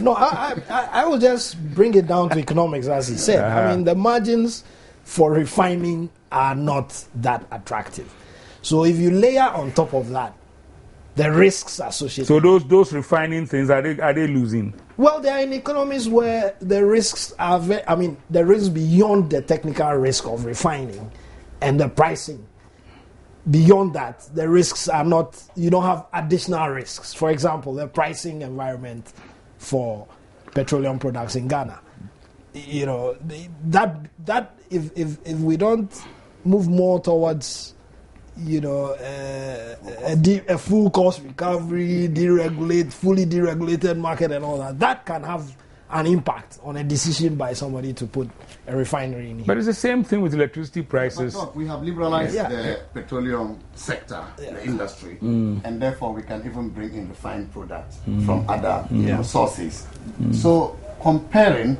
No, I will just bring it down to economics, as he said. I mean, the margins for refining are not that attractive. So if you layer on top of that the risks associated. So those refining things, are they losing? Well, they are in economies where the risks are the risks beyond the technical risk of refining and the pricing. Beyond that, the risks are not, you don't have additional risks. For example, the pricing environment for petroleum products in Ghana. That if we don't move more towards, a full cost recovery, fully deregulated market and all that, that can have an impact on a decision by somebody to put a refinery in here. But it's the same thing with electricity prices. But look, we have liberalized the petroleum sector, the industry, and therefore we can even bring in refined products from other sources. So comparing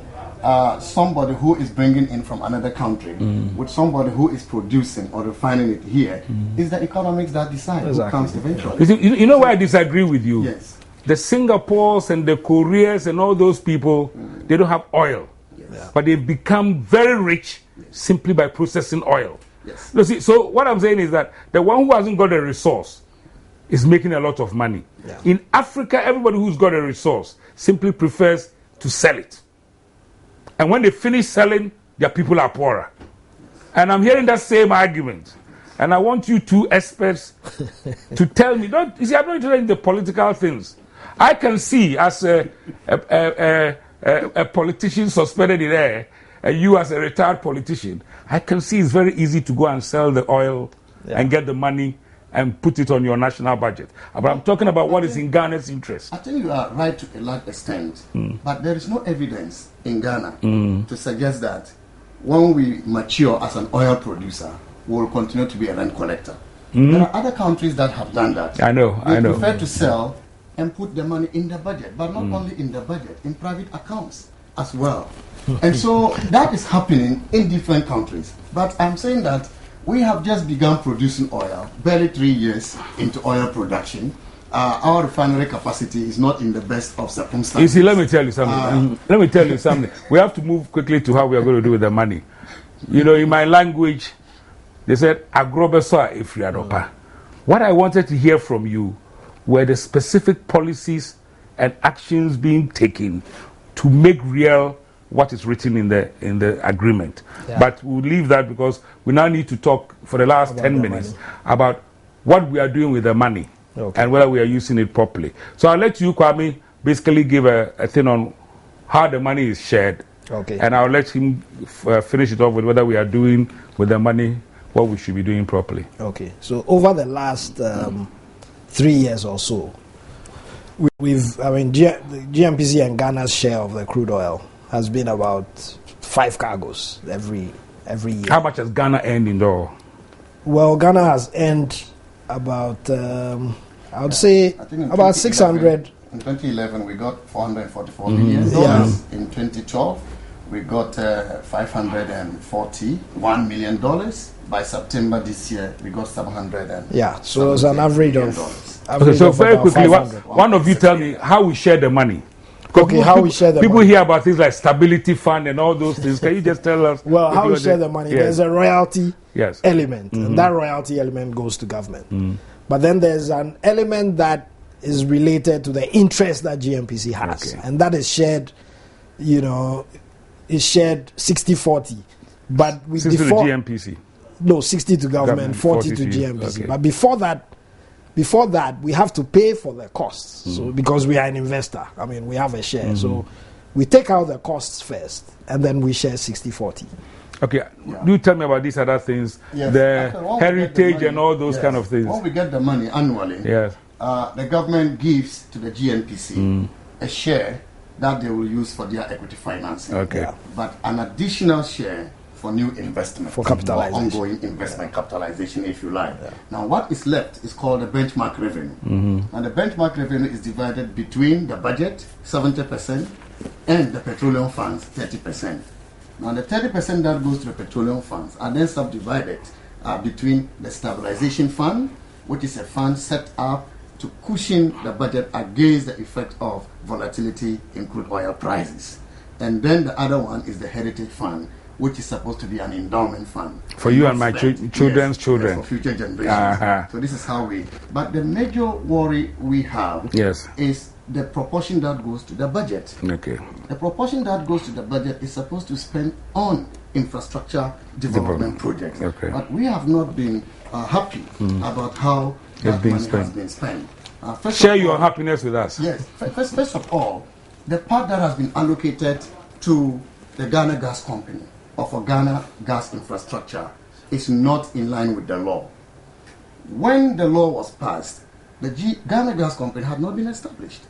somebody who is bringing in from another country with somebody who is producing or refining it here is the economics that decides who comes eventually. You know why I disagree with you? Yes. The Singapores and the Koreas and all those people, they don't have oil. Yes. But they've become very rich simply by processing oil. Yes. You see, so what I'm saying is that the one who hasn't got a resource is making a lot of money. Yeah. In Africa, everybody who's got a resource simply prefers to sell it. And when they finish selling, their people are poorer. And I'm hearing that same argument. And I want you two experts to tell me, I'm not interested in the political things. I can see as a politician suspended in air, and you as a retired politician, I can see it's very easy to go and sell the oil and get the money and put it on your national budget. But I'm talking about what is in Ghana's interest. I think you are right to a large extent, but there is no evidence in Ghana to suggest that when we mature as an oil producer, we will continue to be a rent collector. There are other countries that have done that. I know. They prefer to sell and put the money in the budget, but not only in the budget, in private accounts. as well. And so that is happening in different countries. But I'm saying that we have just begun producing oil, barely 3 years into oil production. Our refinery capacity is not in the best of circumstances. You see, let me tell you something. We have to move quickly to how we are going to do with the money. You know, in my language, they said, "Agrobesa ifriadopa." What I wanted to hear from you were the specific policies and actions being taken to make real what is written in the agreement. Yeah. But we'll leave that because we now need to talk for the last 10 minutes about what we are doing with the money. Okay. And whether we are using it properly. So I'll let you, Kwame, basically give a thing on how the money is shared. Okay. And I'll let him finish it off with whether we are doing with the money what we should be doing properly. Okay. So over the last 3 years or so, the GNPC and Ghana's share of the crude oil has been about 5 cargoes every year. How much has Ghana earned in oil? Well, Ghana has earned about I would say about 600. In 2011, we got $444 million. Yeah. In 2012, we got $541 million. By September this year, we got 700. Yeah, so it's an average of. Okay, so very quickly, one of you tell me how we share the money. Okay, how we share the money. People hear about things like stability fund and all those things. Can you just tell us? Well, how we share the money? Yes. There's a royalty element, and that royalty element goes to government. But then there's an element that is related to the interest that GNPC has, and that is shared. You know, is shared 60-40. But we 60 before, to GNPC. No, 60 to government, 40 to GNPC. Okay. But before that, we have to pay for the costs. So because we are an investor, I mean, we have a share. So we take out the costs first, and then we share 60-40. Okay, do tell me about these other things, the heritage and all those kind of things. When we get the money annually, the government gives to the GNPC a share that they will use for their equity financing. Okay. But an additional share for new investment. For capitalization. Ongoing investment capitalization, if you like. Now, what is left is called the benchmark revenue. And the benchmark revenue is divided between the budget, 70%, and the petroleum funds, 30%. Now, the 30% that goes to the petroleum funds are then subdivided between the stabilization fund, which is a fund set up to cushion the budget against the effect of volatility in crude oil prices. And then the other one is the heritage fund, which is supposed to be an endowment fund. For you and my children's children. For future generations. So this is how we... But the major worry we have is the proportion that goes to the budget. Okay. The proportion that goes to the budget is supposed to spend on infrastructure development projects. Okay. But we have not been happy about how that money has been spent. Share your happiness with us. Yes. First of all, the part that has been allocated to the Ghana Gas Company or for Ghana Gas Infrastructure is not in line with the law. When the law was passed, the Ghana Gas Company had not been established.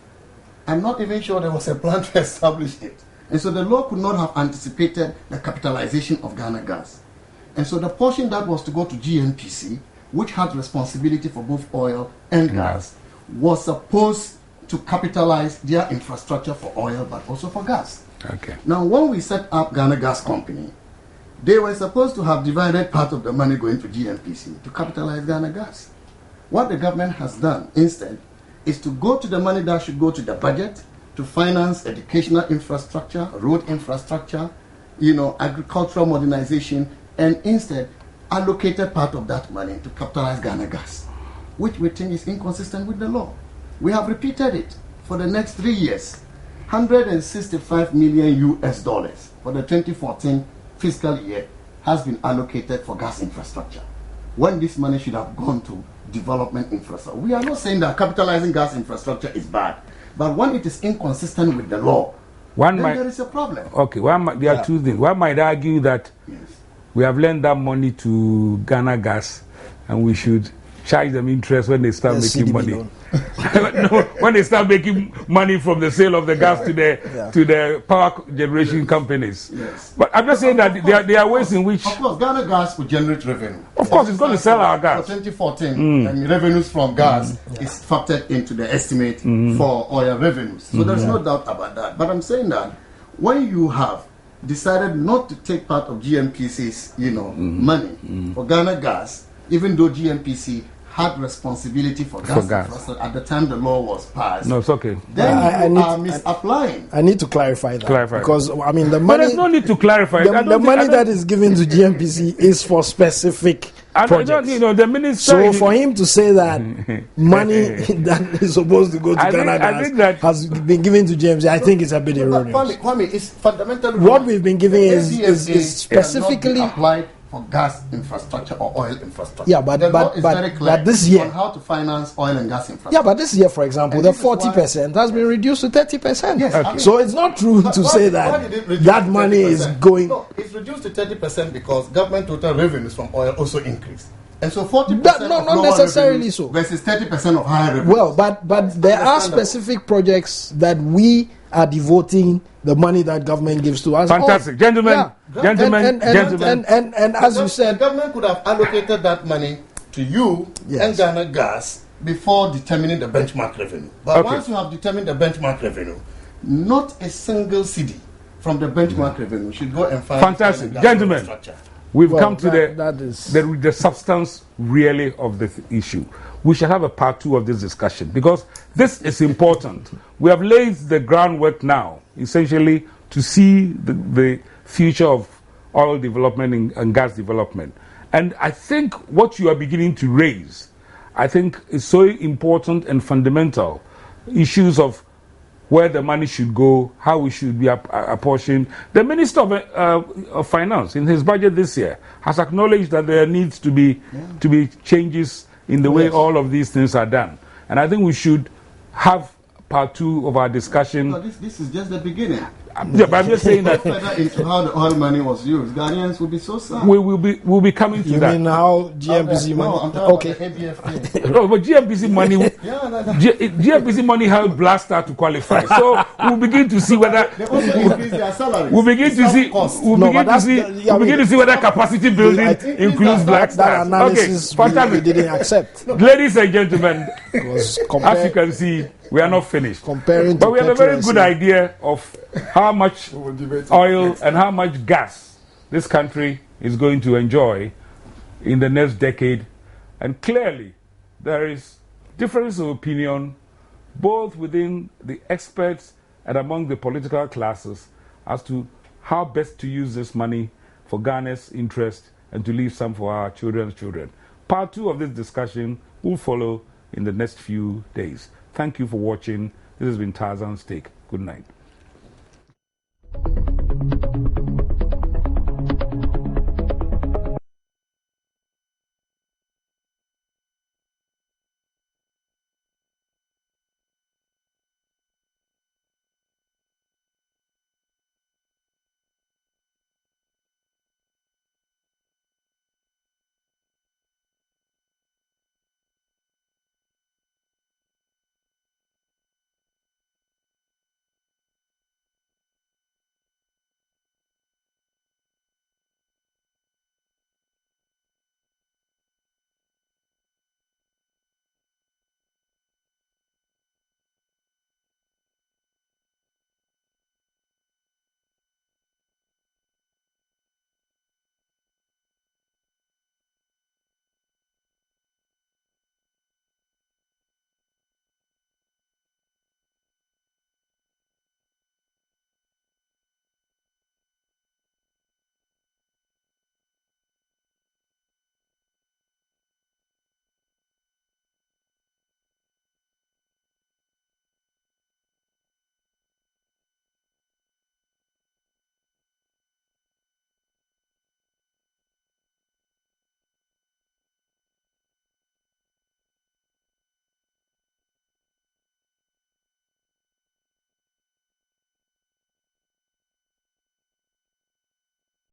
I'm not even sure there was a plan to establish it. And so the law could not have anticipated the capitalization of Ghana Gas. And so the portion that was to go to GNPC, which had responsibility for both oil and gas, was supposed to capitalize their infrastructure for oil but also for gas. Okay. Now, when we set up Ghana Gas Company, they were supposed to have divided part of the money going to GNPC to capitalize Ghana Gas. What the government has done instead is to go to the money that should go to the budget to finance educational infrastructure, road infrastructure, agricultural modernization, and instead allocated part of that money to capitalize Ghana Gas, which we think is inconsistent with the law. We have repeated it for the next 3 years. $165 million for the 2014 fiscal year has been allocated for gas infrastructure, when this money should have gone to development infrastructure. We are not saying that capitalizing gas infrastructure is bad, but when it is inconsistent with the law, then there is a problem. Okay, there are two things. One might argue that we have lent that money to Ghana Gas and we should charge them interest when they start making money. No, when they start making money from the sale of the gas to the power generation companies. Yes. But I'm just saying that there are ways in which... Of course, Ghana Gas will generate revenue. Of course, it's going to sell our gas. For 2014, and revenues from gas is factored into the estimate for oil revenues. So there's no doubt about that. But I'm saying that when you have decided not to take part of GNPC's, money for Ghana Gas, even though GNPC had responsibility for gas. At the time the law was passed. No, it's okay. Then you are misapplying. I need to clarify that. Because, I mean, the money... But there's no need to clarify. The money that is given to GNPC is for specific projects. The minister... So for him to say that money that is supposed to go to Ghana Gas has been given to GNPC, I think it's a bit erroneous. Kwame, it's fundamentally what we've been giving is specifically... applied for gas infrastructure or oil infrastructure. Yeah, but this year on how to finance oil and gas infrastructure. Yeah, but this year, for example, the 40% has been reduced to 30%. Yes, okay. So it's not true to say that that money is going. No, it's reduced to 30% because government total revenues from oil also increased. And so 40% not necessarily so versus 30% of higher revenues. Well, but there are specific projects that we are devoting the money that government gives to us. Fantastic. Gentlemen. And as you said, the government could have allocated that money to you and Ghana Gas before determining the benchmark revenue. But once you have determined the benchmark revenue, not a single cedi from the benchmark revenue should go and find... Fantastic. Gentlemen, we've come to the substance really of the issue. We shall have a part 2 of this discussion because this is important. We have laid the groundwork now, essentially, to see the future of oil development and gas development. And I think what you are beginning to raise, I think, is so important and fundamental. Issues of where the money should go, how we should be apportioned. The Minister of Finance, in his budget this year, has acknowledged that there needs to be changes in the way all of these things are done. And I think we should have part 2 of our discussion. No, this is just the beginning. Yeah, but I'm just saying that into how the oil money was used, Ghanaians will be so sad. We'll be coming to that. You mean how GNPC money? No, I'm talking about the ABF No, but GNPC money, GNPC money helped Blaster to qualify. So we'll begin to see whether they also increase their salaries. We'll begin to see whether capacity building includes Black Stars. That analysis we didn't accept. Ladies and gentlemen, as you can see, we are not finished. But we have a very good idea of how much oil and how much gas this country is going to enjoy in the next decade. And clearly, there is difference of opinion both within the experts and among the political classes as to how best to use this money for Ghana's interest and to leave some for our children's children. Part 2 of this discussion will follow in the next few days. Thank you for watching. This has been Tarzan's Take. Good night.